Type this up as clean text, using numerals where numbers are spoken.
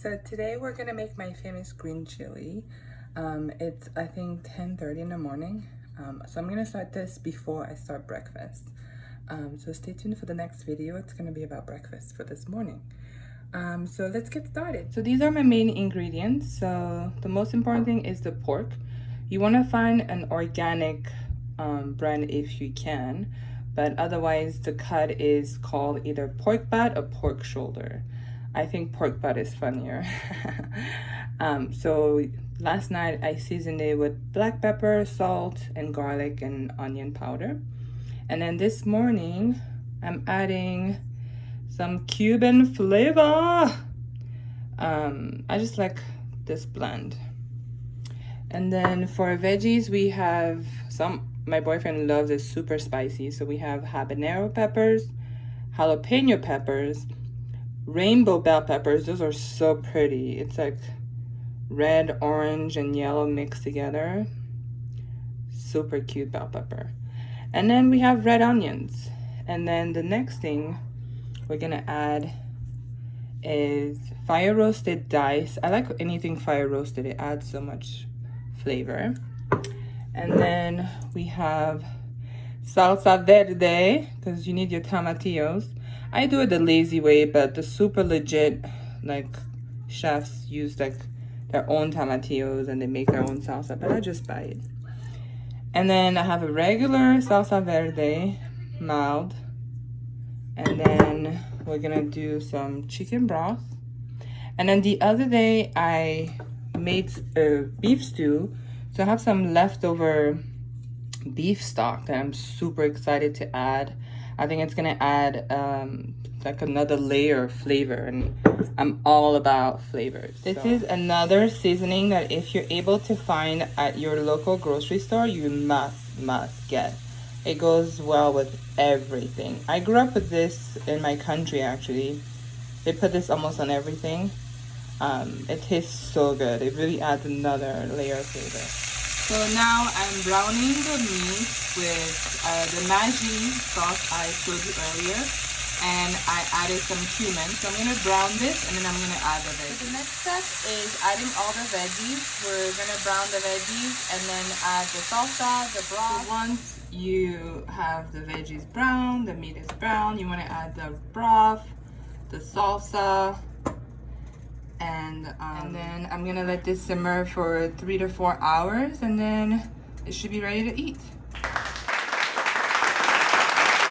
So today we're gonna make my famous green chili. It's I think 10:30 in the morning. So I'm gonna start this before I start breakfast. So stay tuned for the next video. It's gonna be about breakfast for this morning. So let's get started. So these are my main ingredients. So the most important thing is the pork. You wanna find an organic brand if you can, but otherwise the cut is called either pork butt or pork shoulder. I think pork butt is funnier. So last night I seasoned it with black pepper, salt, and garlic and onion powder. And then this morning I'm adding some Cuban flavor. I just like this blend. And then for veggies we have my boyfriend loves it super spicy, so we have habanero peppers, jalapeno peppers, rainbow bell peppers. Those are so pretty. It's like red, orange, and yellow mixed together. Super cute bell pepper. And then we have red onions. And then the next thing we're gonna add is fire roasted dice. I like anything fire roasted, it adds so much flavor. And then we have salsa verde, because you need your tomatillos. I do it the lazy way, but the super legit like chefs use like their own tomatillos and they make their own salsa, but I just buy it. And then I have a regular salsa verde, mild. And then we're gonna do some chicken broth. And then the other day I made a beef stew, so I have some leftover beef stock that I'm super excited to add. I think it's gonna add like another layer of flavor, and I'm all about flavors. This is another seasoning that if you're able to find at your local grocery store, you must get. It goes well with everything. I grew up with this in my country actually. They put this almost on everything. It tastes so good. It really adds another layer of flavor. So now I'm browning the meat with the Maggi sauce I showed you earlier, and I added some cumin. So I'm gonna brown this and then I'm gonna add the veggies. So the next step is adding all the veggies. We're gonna brown the veggies and then add the salsa, the broth. So once you have the veggies brown, the meat is brown, you wanna add the broth, the salsa, and then I'm gonna let this simmer for 3 to 4 hours, and then it should be ready to eat.